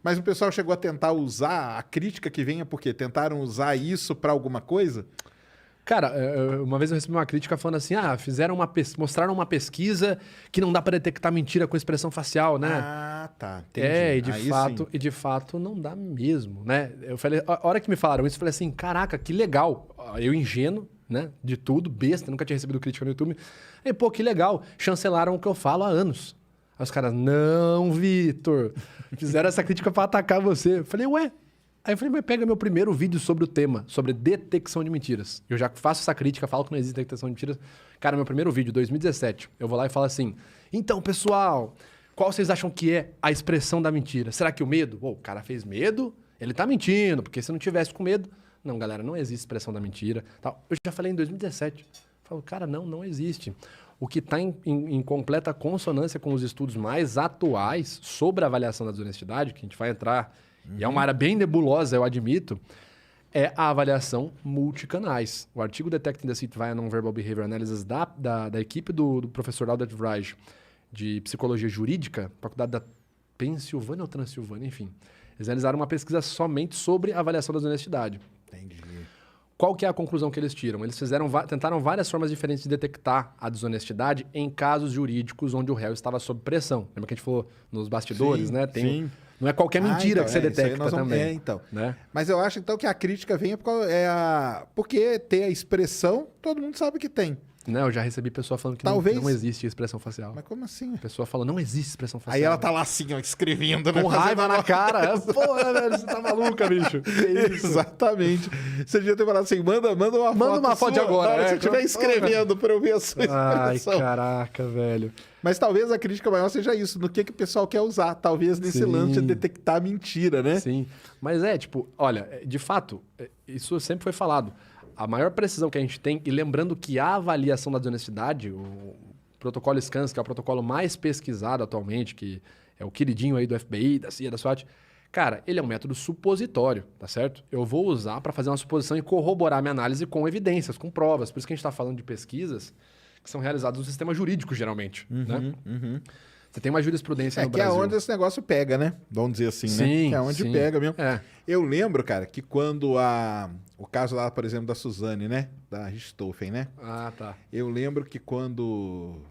Mas o pessoal chegou a tentar usar a crítica que venha, porque tentaram usar isso para alguma coisa? Cara, uma vez eu recebi uma crítica falando assim, mostraram uma pesquisa que não dá para detectar mentira com expressão facial, né? Ah, tá. Entendi. E de fato não dá mesmo, né? Eu falei, a hora que me falaram isso, eu falei assim, caraca, que legal. Eu ingênuo, né? De tudo, besta, nunca tinha recebido crítica no YouTube. E, pô, que legal. Chancelaram o que eu falo há anos. Aí os caras, não, Vitor, fizeram essa crítica para atacar você. Eu falei, ué. Aí eu falei, mas pega meu primeiro vídeo sobre o tema, sobre detecção de mentiras. Eu já faço essa crítica, falo que não existe detecção de mentiras. Cara, meu primeiro vídeo, 2017, eu vou lá e falo assim, então, pessoal, qual vocês acham que é a expressão da mentira? Será que o medo? O cara fez medo, ele tá mentindo, porque se não tivesse com medo... Não, galera, não existe expressão da mentira. Tal. Eu já falei em 2017. Falo, cara, não existe. O que está em completa consonância com os estudos mais atuais sobre a avaliação da desonestidade, que a gente vai entrar... E é uma área bem nebulosa, eu admito, é a avaliação multicanais. O artigo Detecting Deceit via Non-Verbal Behavior Analysis da equipe do professor Albert Vrij, de Psicologia Jurídica, faculdade da Pensilvânia ou Transilvânia, enfim. Eles realizaram uma pesquisa somente sobre a avaliação da desonestidade. Entendi. Qual que é a conclusão que eles tiram? Eles tentaram várias formas diferentes de detectar a desonestidade em casos jurídicos onde o réu estava sob pressão. Lembra que a gente falou nos bastidores, Sim, né? sim. Não é qualquer mentira então, que você detecta também. Então. Né? Mas eu acho então que a crítica vem porque ter a expressão, todo mundo sabe que tem. Não, eu já recebi pessoa falando que Talvez. não existe expressão facial. Mas como assim? A pessoa fala, não existe expressão facial. Aí ela tá lá assim, ó, escrevendo, né? Com raiva na cara. Porra, velho, você tá maluca, bicho. Que isso? Exatamente. Você devia ter falado assim, manda uma foto de agora. Na hora que você estiver escrevendo pra eu ver a sua expressão. Ai, caraca, velho. Mas talvez a crítica maior seja isso, no que o pessoal quer usar. Talvez nesse lance de detectar a mentira, né? Sim. Mas olha, de fato, isso sempre foi falado. A maior precisão que a gente tem, e lembrando que a avaliação da desonestidade, o protocolo SCANS, que é o protocolo mais pesquisado atualmente, que é o queridinho aí do FBI, da CIA, da SWAT, cara, ele é um método supositório, tá certo? Eu vou usar para fazer uma suposição e corroborar minha análise com evidências, com provas. Por isso que a gente está falando de pesquisas que são realizadas no sistema jurídico, geralmente, né? Você tem uma jurisprudência no Brasil. Que é onde esse negócio pega, né? Vamos dizer assim, né? Sim, Que é onde sim. pega mesmo. É. Eu lembro, cara, que quando o caso lá, por exemplo, da Suzane, né? Da Richthofen, né? Ah, tá. Eu lembro de quando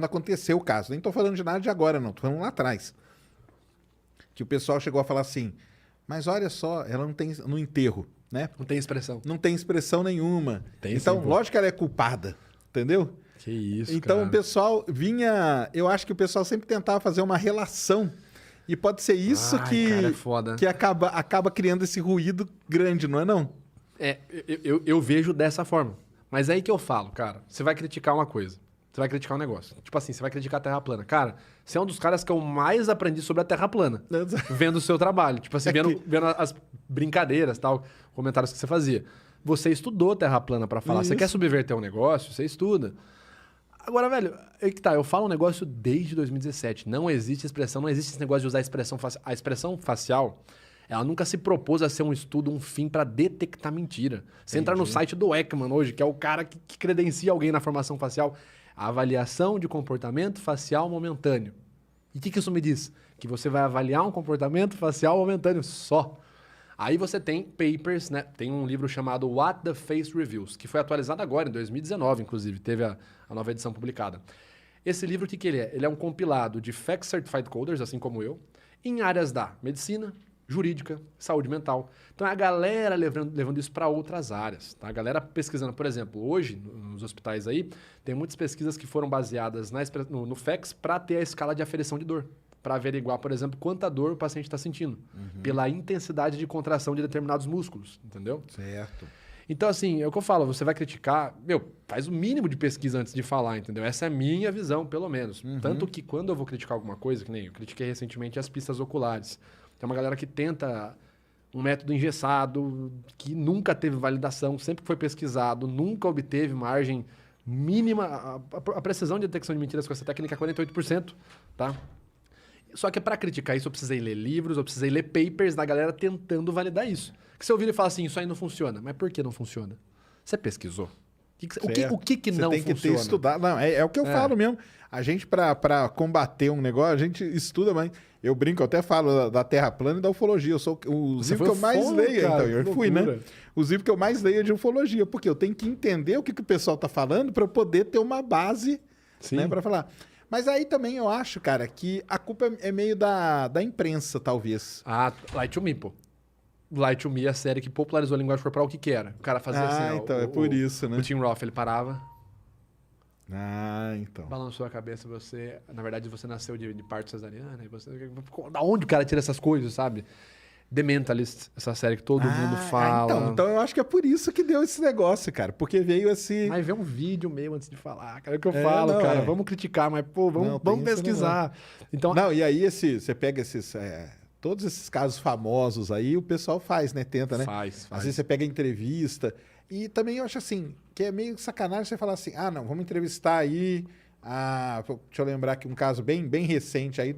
aconteceu o caso. Nem tô falando de nada de agora, não. Tô falando lá atrás. Que o pessoal chegou a falar assim, mas olha só, ela não tem no enterro, né? Não tem expressão. Não tem expressão nenhuma. Tem então, sim, pô. lógico que ela é culpada, entendeu? Que isso, Então cara. o pessoal vinha... Eu acho que o pessoal sempre tentava fazer uma relação. E pode ser isso cara, é foda. que acaba criando esse ruído grande, não é não? Eu vejo dessa forma. Mas é aí que eu falo, cara. Você vai criticar uma coisa. Você vai criticar um negócio. Tipo assim, você vai criticar a Terra plana. Cara, você é um dos caras que eu mais aprendi sobre a Terra plana. Vendo o seu trabalho. Tipo assim, vendo as brincadeiras, tal, comentários que você fazia. Você estudou Terra plana pra falar. Isso. Você quer subverter um negócio, você estuda. Agora, velho, aí que tá. Eu falo um negócio desde 2017. Não existe expressão, não existe esse negócio de usar a expressão facial. A expressão facial, ela nunca se propôs a ser um estudo, um fim pra detectar mentira. Você entra no site do Ekman hoje, que é o cara que credencia alguém na formação facial. A avaliação de comportamento facial momentâneo. E o que isso me diz? Que você vai avaliar um comportamento facial momentâneo só. Aí você tem papers, né? Tem um livro chamado What the Face Reveals, que foi atualizado agora, em 2019, inclusive. Teve a nova edição publicada. Esse livro, o que ele é? Ele é um compilado de Fact Certified Coders, assim como eu, em áreas da medicina, jurídica, saúde mental. Então, é a galera levando isso para outras áreas. Tá? A galera pesquisando, por exemplo, hoje, nos hospitais aí, tem muitas pesquisas que foram baseadas no FACS para ter a escala de aferição de dor. Para averiguar, por exemplo, quanta dor o paciente está sentindo. Pela intensidade de contração de determinados músculos, entendeu? Certo. Então, assim, é o que eu falo, você vai criticar, faz o mínimo de pesquisa antes de falar, entendeu? Essa é a minha visão, pelo menos. Tanto que quando eu vou criticar alguma coisa, que nem eu critiquei recentemente as pistas oculares. Tem uma galera que tenta um método engessado, que nunca teve validação, sempre foi pesquisado, nunca obteve margem mínima. A precisão de detecção de mentiras com essa técnica é 48%, tá? Só que para criticar isso, eu precisei ler livros, eu precisei ler papers da galera tentando validar isso. Que você ouvir e falar assim, isso aí não funciona. Mas por que não funciona? Você pesquisou? O que Você não tem que ter funciona? estudado. Não, é o que eu falo mesmo. A gente, para combater um negócio, a gente estuda, mas eu brinco, eu até falo da Terra plana e da ufologia. Eu sou o Você livro que eu mais foi leio, cara, então. Eu que fui, loucura. né? Os livros que eu mais leio é de ufologia, porque eu tenho que entender o que o pessoal tá falando para eu poder ter uma base, Sim. né, para falar. Mas aí também eu acho, cara, que a culpa é meio da imprensa, talvez. Ah, Light to Me, pô. Light to Me é a série que popularizou a linguagem corporal, o que que era? O cara fazia assim, ó, então é por isso, né? O Tim Roth, ele parava, Ah, então. balançou a cabeça, você... Na verdade, você nasceu de parto cesariana, e você... Da onde o cara tira essas coisas, sabe? The Mentalist, essa série que todo mundo fala. Então eu acho que é por isso que deu esse negócio, cara. Porque veio esse... Mas vê um vídeo meu antes de falar, cara, é o que eu É, falo, não, cara. é. Vamos criticar, mas, pô, Não, tem vamos esse pesquisar. Então, Não, e aí você pega todos esses casos famosos aí, o pessoal faz, né? Tenta, né? faz. Às vezes você pega entrevista. E também eu acho assim, que é meio sacanagem você falar assim, não, vamos entrevistar aí. Deixa eu lembrar aqui um caso bem recente aí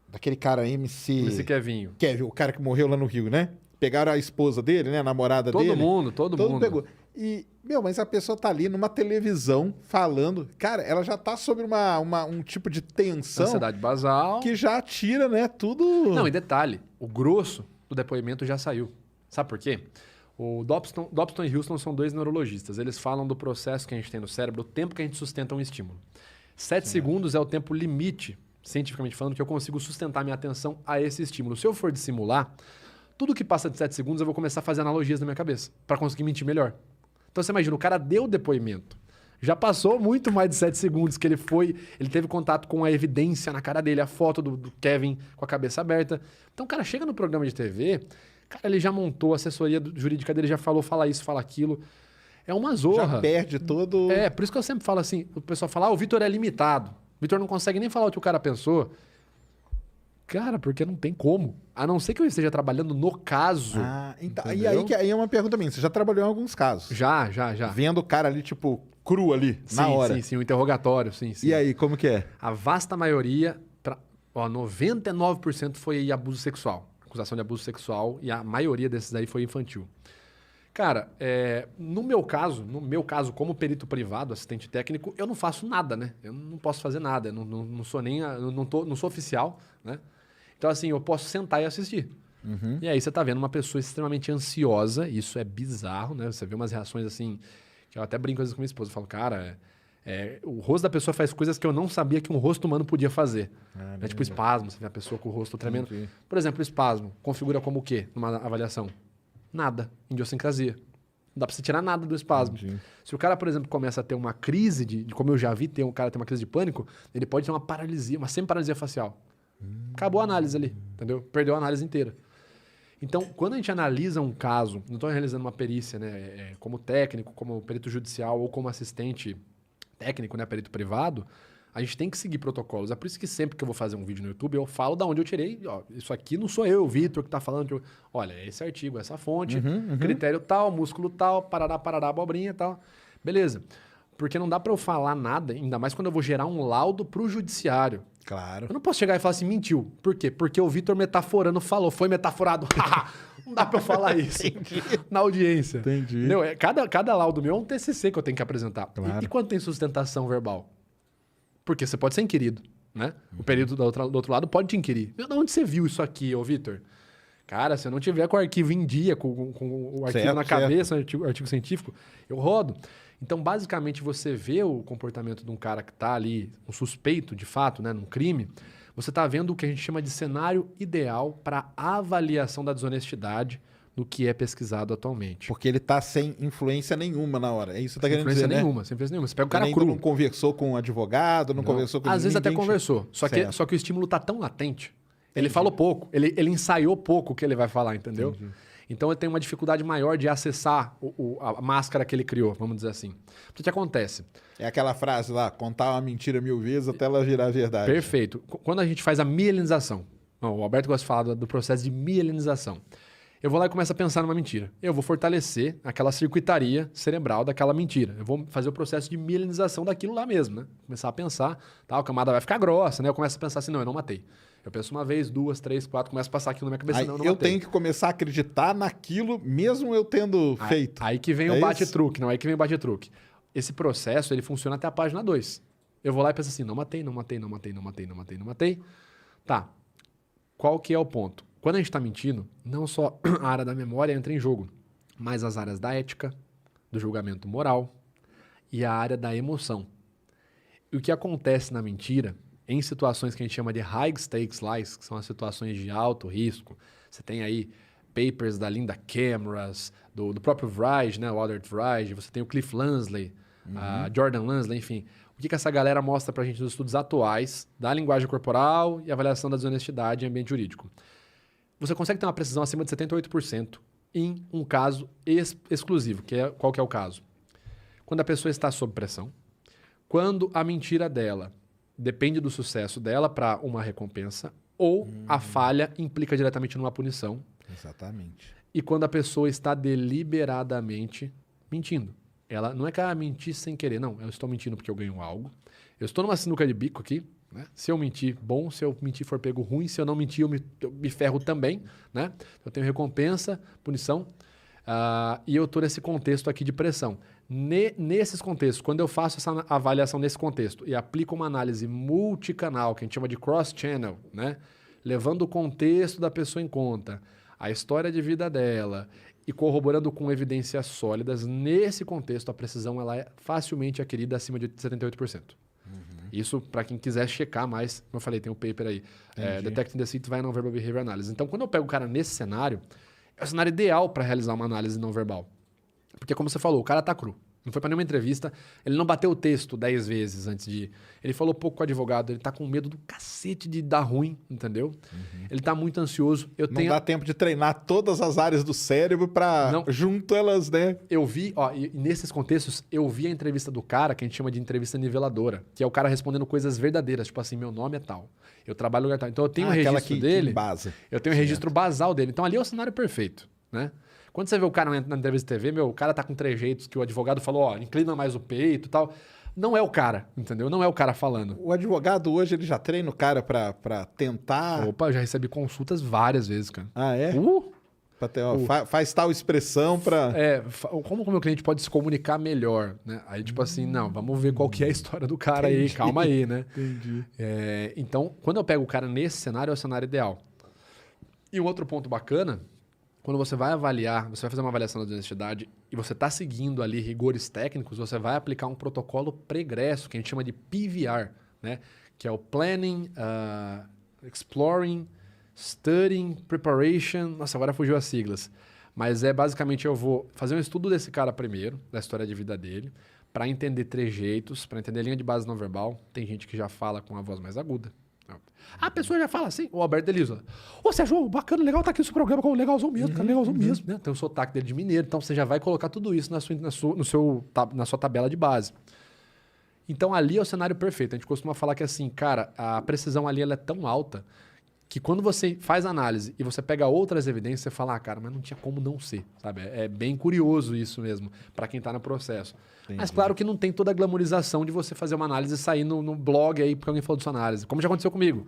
daquele cara MC. Esse Kevinho. Kevin, o cara que morreu lá no Rio, né? Pegaram a esposa dele, né? A namorada dele. Todo mundo. Pegou. E, mas a pessoa tá ali numa televisão falando. Cara, ela já tá sobre um tipo de tensão Ansiedade basal. que já tira, né? Tudo. Não, e detalhe, o grosso do depoimento já saiu. Sabe por quê? O Dobson e Houston são dois neurologistas. Eles falam do processo que a gente tem no cérebro, o tempo que a gente sustenta um estímulo. 7 segundos é o tempo limite, cientificamente falando, que eu consigo sustentar minha atenção a esse estímulo. Se eu for dissimular, tudo que passa de 7 segundos eu vou começar a fazer analogias na minha cabeça, para conseguir mentir melhor. Então você imagina, o cara deu o depoimento. Já passou muito mais de 7 segundos que ele teve contato com a evidência na cara dele, a foto do Kevin com a cabeça aberta. Então o cara chega no programa de TV, cara, ele já montou a assessoria jurídica dele, já falou, fala isso, fala aquilo. É uma zorra. Já perde todo. Por isso que eu sempre falo assim, o pessoal fala, o Vitor é limitado. O Vitor não consegue nem falar o que o cara pensou. Cara, porque não tem como. A não ser que eu esteja trabalhando no caso. Então, e entendeu? aí é uma pergunta minha. Você já trabalhou em alguns casos? Já. Vendo o cara ali, tipo, cru ali, na hora. Sim, o interrogatório, sim. E aí, como que é? A vasta maioria, 99% foi abuso sexual. Acusação de abuso sexual, e a maioria desses aí foi infantil. Cara, no meu caso, como perito privado, assistente técnico, eu não faço nada, né? Eu não posso fazer nada, eu não sou nem, não sou oficial, né? Então, assim, eu posso sentar e assistir. Uhum. E aí você tá vendo uma pessoa extremamente ansiosa, isso é bizarro, né? Você vê umas reações assim, que eu até brinco às vezes com minha esposa, eu falo, cara, o rosto da pessoa faz coisas que eu não sabia que um rosto humano podia fazer. É tipo espasmo, você vê a pessoa com o rosto tremendo. Entendi. Por exemplo, o espasmo, configura como o quê numa avaliação? Nada, idiosincrasia. Não dá pra você tirar nada do espasmo. Entendi. Se o cara, por exemplo, começa a ter uma crise como eu já vi, um cara ter uma crise de pânico, ele pode ter uma paralisia, uma semi-paralisia facial. Acabou a análise ali, entendeu? Perdeu a análise inteira. Então, quando a gente analisa um caso, não estou realizando uma perícia, né, como técnico, como perito judicial ou como assistente técnico, né, perito privado, a gente tem que seguir protocolos. É por isso que sempre que eu vou fazer um vídeo no YouTube, eu falo da onde eu tirei. Ó, isso aqui não sou eu, o Vitor, que está falando. Olha, esse artigo, essa fonte, critério tal, músculo tal, parará, abobrinha tal. Beleza. Porque não dá para eu falar nada, ainda mais quando eu vou gerar um laudo para o judiciário. Claro. Eu não posso chegar e falar assim, mentiu. Por quê? Porque o Vitor metaforando falou, foi metaforado. Não dá pra eu falar isso na audiência. Entendi. Entendeu? Cada laudo meu é um TCC que eu tenho que apresentar. Claro. E quando tem sustentação verbal? Porque você pode ser inquirido, né? O perito do outro lado pode te inquirir. De onde você viu isso aqui, ô Vitor? Cara, se eu não tiver com o arquivo em dia, com o arquivo na cabeça, artigo científico, eu rodo. Então, basicamente, você vê o comportamento de um cara que está ali, um suspeito, de fato, né, num crime, você está vendo o que a gente chama de cenário ideal para avaliação da desonestidade do que é pesquisado atualmente. Porque ele tá sem influência nenhuma na hora. É isso que você tá querendo dizer, né? Sem influência nenhuma. Você pega o cara Ele cru. não conversou com um advogado, não conversou com Às vezes até ninguém. conversou. Só que o estímulo está tão latente. Ele falou pouco. Ele ensaiou pouco o que ele vai falar, entendeu? Entendi. Então ele tem uma dificuldade maior de acessar a máscara que ele criou, vamos dizer assim. O que acontece? É aquela frase lá, contar uma mentira 1000 vezes até ela virar verdade. Perfeito. Quando a gente faz a mielinização, o Alberto gosta de falar do processo de mielinização. Eu vou lá e começo a pensar numa mentira. Eu vou fortalecer aquela circuitaria cerebral daquela mentira. Eu vou fazer o processo de mielinização daquilo lá mesmo, né? Começar a pensar, tá? A camada vai ficar grossa, né? Eu começo a pensar assim, não, eu não matei. Eu penso uma vez, 2, 3, 4, começo a passar aquilo na minha cabeça, Aí, não, eu não eu matei. tenho que começar a acreditar naquilo, mesmo eu tendo feito. Aí que vem É o isso? bate-truque, não, aí que vem o bate-truque. Esse processo, ele funciona até a página 2. Eu vou lá e penso assim, não matei, não matei, não matei, não matei, não matei, não matei. Tá, qual que é o ponto? Quando a gente está mentindo, não só a área da memória entra em jogo, mas as áreas da ética, do julgamento moral e a área da emoção. E o que acontece na mentira, em situações que a gente chama de high stakes lies, que são as situações de alto risco, você tem aí papers da Linda Cameras, do próprio Vrij, né, o Albert Vrij, você tem o Cliff Lansley, a Jordan Lansley, enfim. O que essa galera mostra pra gente nos estudos atuais da linguagem corporal e avaliação da desonestidade em ambiente jurídico? Você consegue ter uma precisão acima de 78% em um caso exclusivo, qual que é o caso? Quando a pessoa está sob pressão, quando a mentira dela depende do sucesso dela para uma recompensa, ou a falha implica diretamente numa punição, Exatamente. e quando a pessoa está deliberadamente mentindo. Ela não é que ela mentir sem querer, não. Eu estou mentindo porque eu ganho algo. Eu estou numa sinuca de bico aqui, né? Se eu mentir, bom. Se eu mentir, for pego, ruim. Se eu não mentir, eu me ferro também, né? Eu tenho recompensa, punição. E eu estou nesse contexto aqui de pressão. Nesses contextos, quando eu faço essa avaliação nesse contexto e aplico uma análise multicanal, que a gente chama de cross-channel, né? Levando o contexto da pessoa em conta, a história de vida dela e corroborando com evidências sólidas, nesse contexto a precisão ela é facilmente adquirida acima de 78%. Isso para quem quiser checar mais, como eu falei, tem um paper aí, Detecting Deceit via Non-Verbal Behavior Analysis. Então, quando eu pego o cara nesse cenário, é o cenário ideal para realizar uma análise não verbal. Porque, como você falou, o cara tá cru. Não foi para nenhuma entrevista, ele não bateu o texto 10 vezes antes de ir. Ele falou pouco com o advogado, ele tá com medo do cacete de dar ruim, entendeu? Ele tá muito ansioso. Não dá tempo de treinar todas as áreas do cérebro para junto elas, né? Eu vi, ó, e nesses contextos, eu vi a entrevista do cara, que a gente chama de entrevista niveladora, que é o cara respondendo coisas verdadeiras, tipo assim, meu nome é tal, eu trabalho no lugar tal. Então eu tenho o registro dele, eu tenho o registro basal dele. Então ali é o cenário perfeito, né? Quando você vê o cara na entrevista de TV, o cara tá com trejeitos que o advogado falou, ó, inclina mais o peito e tal. Não é o cara, entendeu? Não é o cara falando. O advogado hoje, ele já treina o cara pra tentar... Opa, eu já recebi consultas várias vezes, cara. Ah, é? Pra ter, faz tal expressão pra... Como o meu cliente pode se comunicar melhor, né? Aí, tipo assim, não, vamos ver qual que é a história do cara aí, calma aí, né? Entendi. Então, quando eu pego o cara nesse cenário, é o cenário ideal. E um outro ponto bacana... Quando você vai avaliar, você vai fazer uma avaliação da desonestidade e você está seguindo ali rigores técnicos, você vai aplicar um protocolo pregresso, que a gente chama de PVR, né? Que é o Planning, Exploring, Studying, Preparation... Nossa, agora fugiu as siglas. Mas basicamente eu vou fazer um estudo desse cara primeiro, da história de vida dele, para entender trejeitos, para entender a linha de base não verbal. Tem gente que já fala com a voz mais aguda. A pessoa já fala assim, o Alberto Delisa. Ô, Sérgio, bacana, legal tá aqui o seu programa, legalzão mesmo, cara, legalzão mesmo. Né? Tem o sotaque dele de mineiro, então você já vai colocar tudo isso na sua tabela de base. Então ali é o cenário perfeito. A gente costuma falar que assim, cara, a precisão ali ela é tão alta que quando você faz análise e você pega outras evidências, você fala, cara, mas não tinha como não ser, sabe? É bem curioso isso mesmo, para quem tá no processo. Entendi. Mas claro que não tem toda a glamorização de você fazer uma análise e sair no blog aí porque alguém falou da sua análise, como já aconteceu comigo.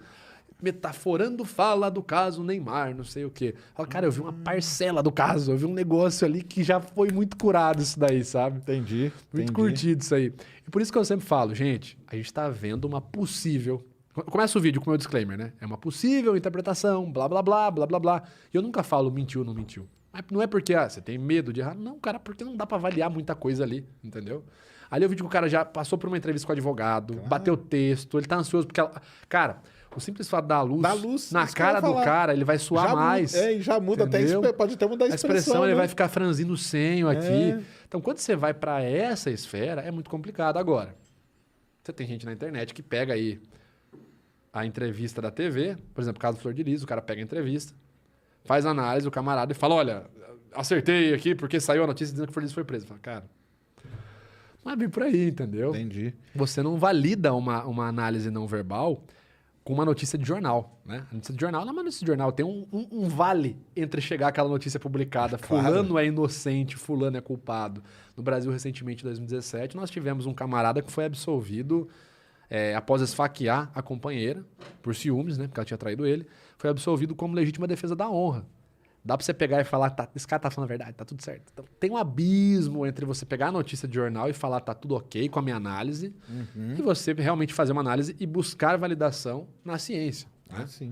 Metaforando fala do caso Neymar, não sei o quê. Fala, cara, eu vi uma parcela do caso, eu vi um negócio ali que já foi muito curado isso daí, sabe? Entendi. Muito curtido isso aí. E por isso que eu sempre falo, gente, a gente tá vendo uma possível... Começa o vídeo com o meu disclaimer, né? É uma possível interpretação, blá, blá, blá, blá, blá, blá. E eu nunca falo mentiu ou não mentiu. Não é porque você tem medo de errar. Não, cara, porque não dá pra avaliar muita coisa ali, entendeu? Ali eu vi que o cara já passou por uma entrevista com o advogado, bateu o texto, ele tá ansioso porque... Cara, o simples fato da luz na cara do cara, ele vai suar mais. E já muda, entendeu? Até pode até mudar a expressão, ele vai ficar franzindo o senho aqui. Então, quando você vai pra essa esfera, é muito complicado. Agora, você tem gente na internet que pega aí a entrevista da TV, por exemplo, caso do Flor de Lis, o cara pega a entrevista, faz a análise, o camarada, e fala, olha, acertei aqui porque saiu a notícia dizendo que o Flor de Lis foi preso. Fala, cara, não é bem por aí, entendeu? Entendi. Você não valida uma análise não verbal com uma notícia de jornal, né? A notícia de jornal não é uma notícia de jornal, tem um vale entre chegar aquela notícia publicada, Claro. fulano é inocente, fulano é culpado. No Brasil, recentemente, em 2017, nós tivemos um camarada que foi absolvido após esfaquear a companheira, por ciúmes, né? Porque ela tinha traído ele, foi absolvido como legítima defesa da honra. Dá pra você pegar e falar, esse cara tá falando a verdade, tá tudo certo. Então, tem um abismo entre você pegar a notícia de jornal e falar, tá tudo ok com a minha análise, e você realmente fazer uma análise e buscar validação na ciência. Né? Sim.